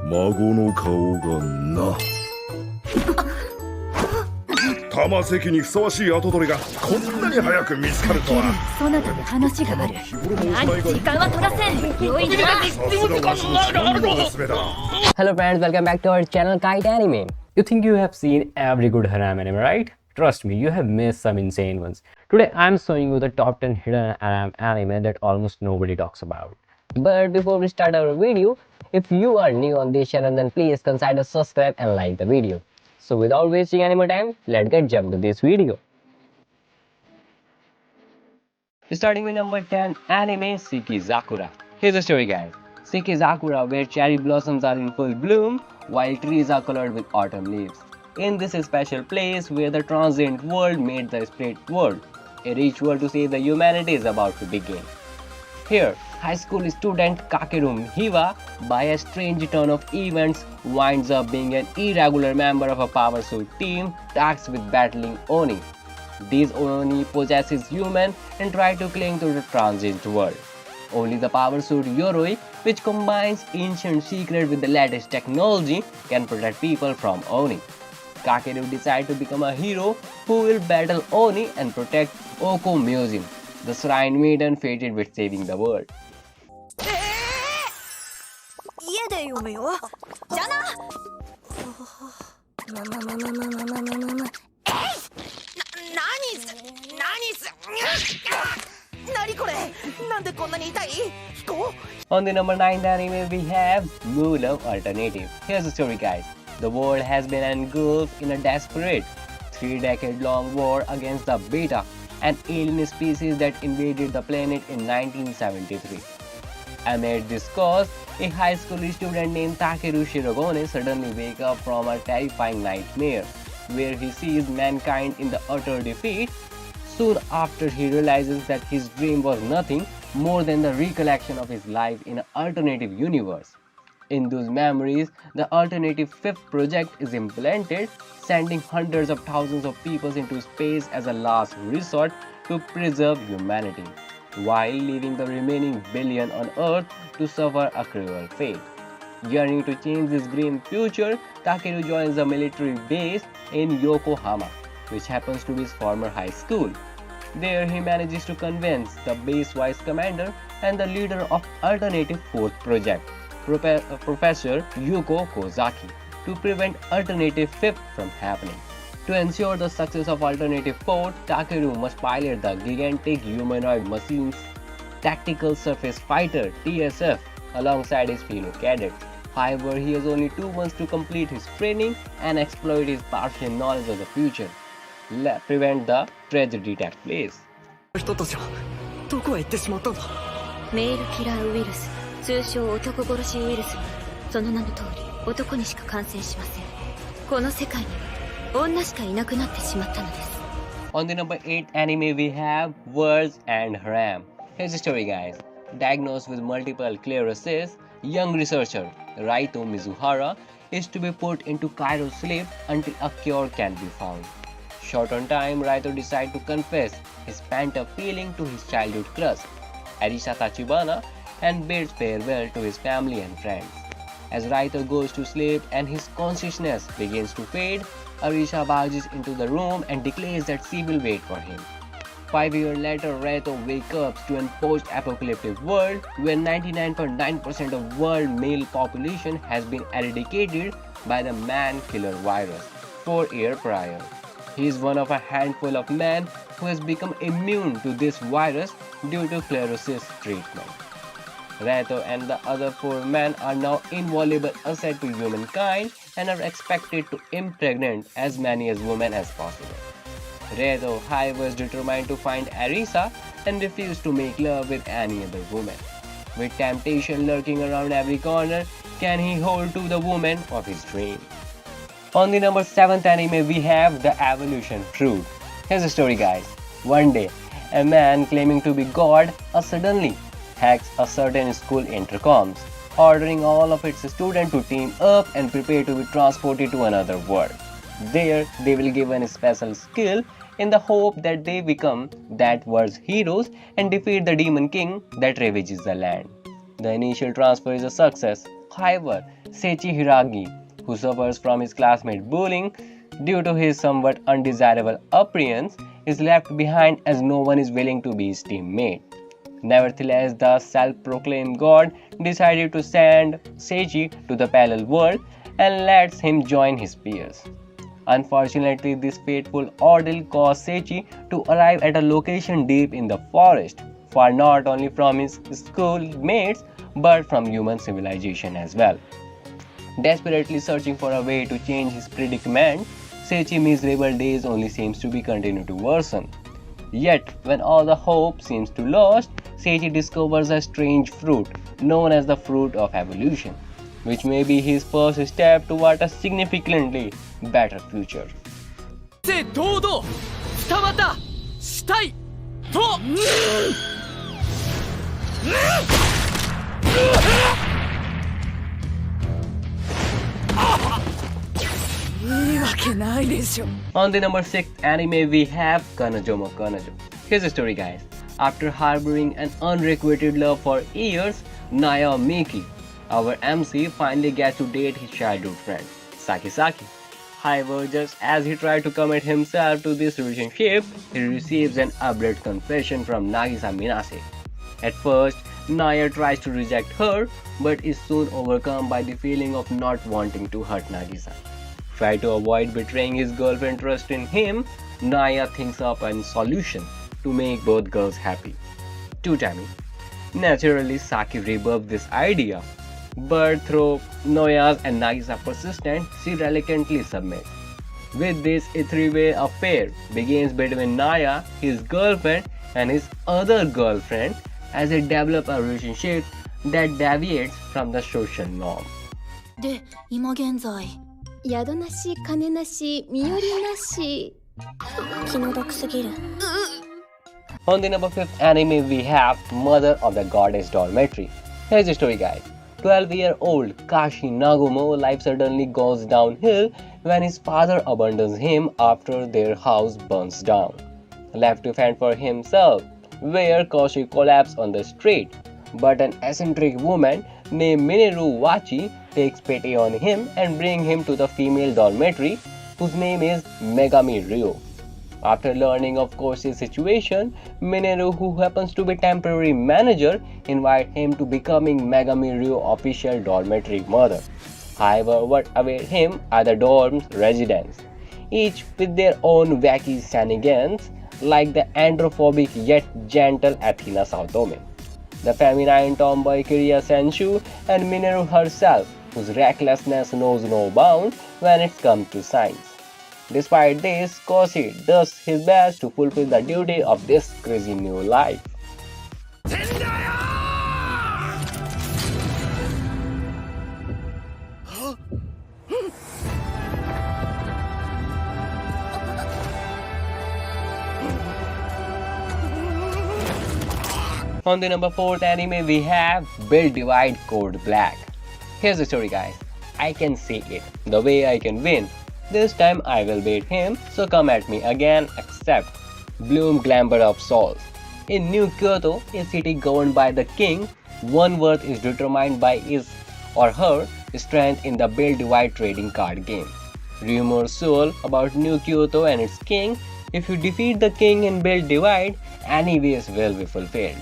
孫の顔がな。玉石にふさわしい跡取りがこんなに早く見つかるとは。そなたに話がある。時間は取らせん。良いな。さすがわしの自慢の娘だ。 Hello friends, welcome back to our channel Kite Anime. You think you have seen every good harem anime, right? Trust me, you have missed some insane ones. Today I'm showing you the top 10 hidden harem anime that almost nobody talks about. But before we start our video, if you are new on this channel, then please consider subscribe and like the video. So without wasting any more time, let's get jump to this video. Starting with number 10, anime Shikizakura. Here's the story, guys. Shikizakura, where cherry blossoms are in full bloom, while trees are colored with autumn leaves. In this special place where the transient world made the spirit world, a ritual to save the humanity is about to begin. Here, high school student Kakeru Hiwa, by a strange turn of events, winds up being an irregular member of a power suit team tasked with battling Oni. These Oni possesses human and try to cling to the transient world. Only the power suit Yoroi, which combines ancient secret with the latest technology, can protect people from Oni. Kakeru decides to become a hero who will battle Oni and protect Oko Museum, the shrine maiden fated with saving the world. 家で読むよ。じゃな。何これ。なんでこんなに痛い？飛行？ On the number 9 anime we have MUV-LUV Alternative. Here's the story, guys. The world has been engulfed in a desperate 3-decade-long war against the Beta, an alien species that invaded the planet in 1973. Amid this cause, a high school student named Takeru Shirogane suddenly wakes up from a terrifying nightmare, where he sees mankind in the utter defeat. Soon after, he realizes that his dream was nothing more than the recollection of his life in an alternative universe. In those memories, the alternative fifth project is implemented, sending hundreds of thousands of people into space as a last resort to preserve humanity, while leaving the remaining billion on Earth to suffer a cruel fate. Yearning to change this grim future, Takeru joins a military base in Yokohama, which happens to be his former high school. There he manages to convince the base vice commander and the leader of Alternative 4th Project, Professor Yuko Kozaki, to prevent Alternative 5th from happening. To ensure the success of Alternative 4th, Takeru must pilot the gigantic humanoid machines Tactical Surface Fighter TSF alongside his fellow cadets. However, he has only 2 months to complete his training and exploit his partial knowledge of the future, prevent the tragedy take place. 人たちはどこへ行ってしまったんだ。メールキラーウイルス、通称男殺しウイルスは、その名の通り男にしか感染しません。この世界には女しかいなくなってしまったのです。 On the number 8 anime we have Words and Harem. Here's the story, guys. Diagnosed with multiple sclerosis, young researcher Raito Mizuhara is to be put into cryo sleep until a cure can be found. Short on time, Raito decides to confess his pent-up feeling to his childhood crush, Arisa Tachibana, and bids farewell to his family and friends. As Raito goes to sleep and his consciousness begins to fade, Arisa barges into the room and declares that she will wait for him. 5 years later, Raito wakes up to a post-apocalyptic world where 99.9% of world male population has been eradicated by the man-killer virus 4 years prior. He is one of a handful of men who has become immune to this virus due to sclerosis treatment. Raito and the other 4 men are now invaluable asset to humankind and are expected to impregnate as many as women as possible. Raito, however, is determined to find Arisa and refuse to make love with any other woman. With temptation lurking around every corner, can he hold to the woman of his dream? On the number 7th anime we have The Evolution Truth. Here's the story, guys. One day, a man claiming to be God suddenly hacks a certain school intercoms, ordering all of its students to team up and prepare to be transported to another world. There, they will given a special skill in the hope that they become that world's heroes and defeat the demon king that ravages the land. The initial transfer is a success. However, Seichi Hiragi, who suffers from his classmate bullying due to his somewhat undesirable appearance, is left behind as no one is willing to be his teammate. Nevertheless, the self-proclaimed god decided to send Seichi to the parallel world and lets him join his peers. Unfortunately, this fateful ordeal caused Seichi to arrive at a location deep in the forest, far not only from his schoolmates but from human civilization as well. Desperately searching for a way to change his predicament, Seichi's miserable days only seems to be continue to worsen. Yet, when all the hope seems to lost, Seichi discovers a strange fruit known as the fruit of evolution, which may be his first step toward a significantly better future. 正堂々二股したいといいわけないでしょ On the number 6 anime we have Kanojo Mo Kanojo. Here's the story, guys. After harboring an unrequited love for years, Naya Miki, our MC, finally gets to date his childhood friend, Saki. However, just as he tried to commit himself to this relationship, he receives an abrupt confession from Nagisa Minase. At first, Naya tries to reject her, but is soon overcome by the feeling of not wanting to hurt Nagisa. Try to avoid betraying his girlfriend's trust in him, Naya thinks up a solution to make both girls happy. Tutami. Naturally, Saki rebuffed this idea, but through Naya's and Nagisa's persistence, she reluctantly submits. With this, a three-way affair begins between Naya, his girlfriend, and his other girlfriend as they develop a relationship that deviates from the social norm. で、今現在宿なし金なし身寄りなし気の毒すぎる On the number 5th anime we have Mother of the Goddess Dormitory. Here's the story, guys. 12-year-old Kashi Nagumo life suddenly goes downhill when his father abandons him after their house burns down. Left to fend for himself, where Kashi collapses on the street. But an eccentric woman named Mineru Wachi takes pity on him and brings him to the female dormitory, whose name is Megami Ryo. After learning of Koshi's situation, Mineru, who happens to be temporary manager, invites him to becoming Megami Ryo official dormitory mother. However, what awaits him are the dorm's residents, each with their own wacky shenanigans, like the androphobic yet gentle Athena Saotome, the feminine tomboy Kiria Senshu, and Mineru herself, whose recklessness knows no bounds when it comes to science. Despite this, Koshi does his best to fulfill the duty of this crazy new life. On the number 4th anime we have Build Divide Code Black. Here's the story, guys. I can see it, the way I can win. This time I will beat him, so come at me again, except Bloom Glamour of Souls. In New Kyoto, a city governed by the king, one worth is determined by his or her strength in the Build Divide trading card game. Rumors swirl about New Kyoto and its king. If you defeat the king in Build Divide, any wish will be fulfilled.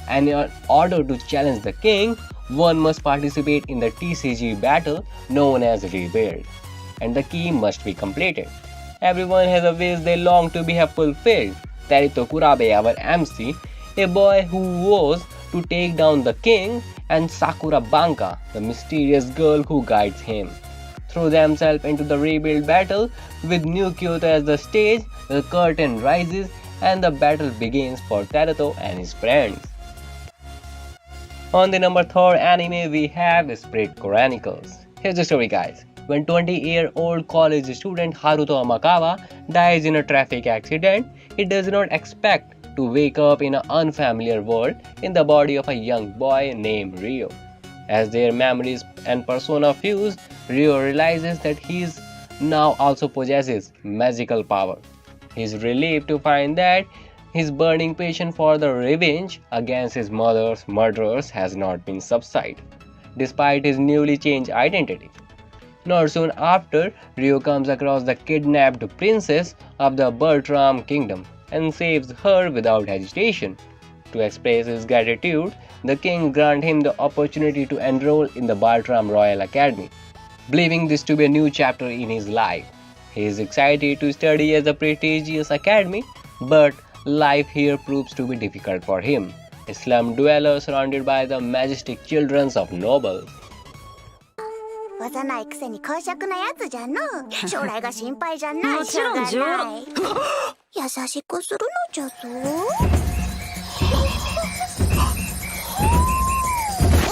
And in order to challenge the king, one must participate in the TCG battle known as Rebuild, and the key must be completed. Everyone has a wish they long to be have fulfilled. Terito Kurabe, our MC, a boy who was to take down the king, and Sakura Banka, the mysterious girl who guides him, throw themselves into the Rebuild battle with New Kyoto as the stage. The curtain rises and the battle begins for Terito and his friends. On the number 3rd anime we have Spirit Chronicles. Here's the story, guys. When 20-year-old college student Haruto Amakawa dies in a traffic accident, he does not expect to wake up in an unfamiliar world in the body of a young boy named Ryo. As their memories and persona fuse, Ryo realizes that he now also possesses magical power. He is relieved to find that his burning passion for the revenge against his mother's murderers has not been subsided. despite his newly changed identity. Not soon after, Ryo comes across the kidnapped princess of the Bertram kingdom and saves her without hesitation. To express his gratitude, the king grants him the opportunity to enroll in the Bertram Royal Academy, believing this to be a new chapter in his life. He is excited to study at the prestigious academy, but life here proves to be difficult for him, a slum dweller surrounded by the majestic children of nobles. 幼いくせに公爵なやつじゃの将来が心配じゃないもちろんしょうがない優しくするのじゃぞおっ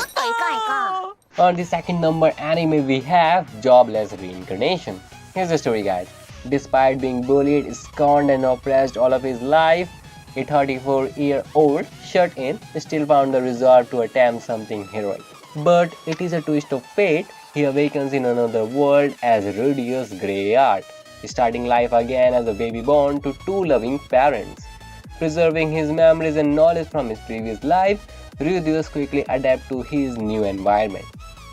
といかんいかん On the second number anime we have Jobless Reincarnation. Here's the story, guys. Despite being bullied, scorned and oppressed all of his life, a 34-year-old shut in still found the resolve to attempt something heroic. But it is a twist of fate. He awakens in another world as Rudius Greyart, starting life again as a baby born to two loving parents. Preserving his memories and knowledge from his previous life, Rudius quickly adapts to his new environment.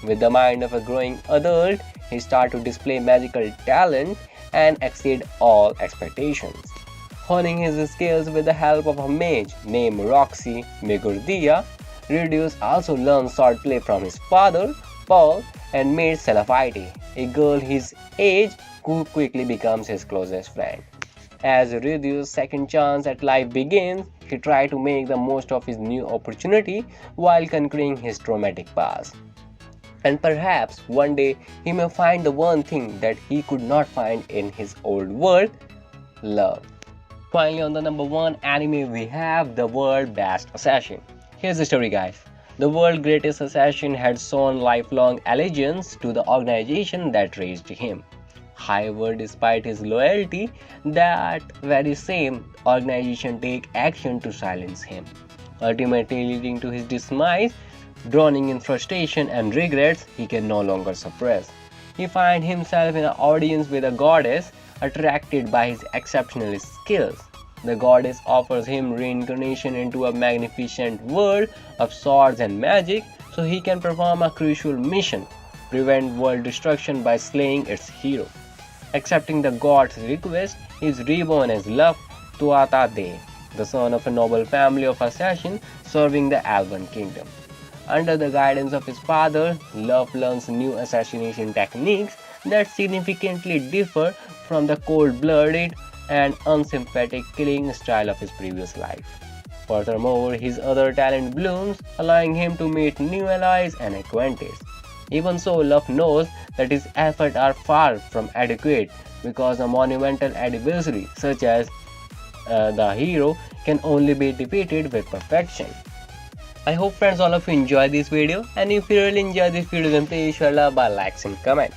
With the mind of a growing adult, he starts to display magical talent and exceed all expectations. Honing his skills with the help of a mage named Roxy Megurdia, Rudius also learns swordplay from his father, Paul, and maid Salafite, a girl his age who quickly becomes his closest friend. As Rudius' second chance at life begins, he tries to make the most of his new opportunity while conquering his traumatic past. And perhaps one day he may find the one thing that he could not find in his old world, love. Finally, on the number 1 anime we have The World Best Assassin. Here's the story, guys. The world's greatest assassin had shown lifelong allegiance to the organization that raised him. However, despite his loyalty, that very same organization take action to silence him, ultimately leading to his demise. Drowning in frustration and regrets he can no longer suppress. He finds himself in an audience with a goddess, attracted by his exceptional skills. The goddess offers him reincarnation into a magnificent world of swords and magic so he can perform a crucial mission, prevent world destruction by slaying its hero. Accepting the god's request, he is reborn as Luv Tuatha De, the son of a noble family of assassins serving the Alban kingdom. Under the guidance of his father, Luv learns new assassination techniques that significantly differ from the cold-blooded and unsympathetic killing style of his previous life. Furthermore, his other talent blooms, allowing him to meet new allies and acquaintances. Even so, Luv knows that his efforts are far from adequate because a monumental adversary such as the hero can only be defeated with perfection. I hope friends all of you enjoy this video, and if you really enjoy this video then please show love by likes and comment.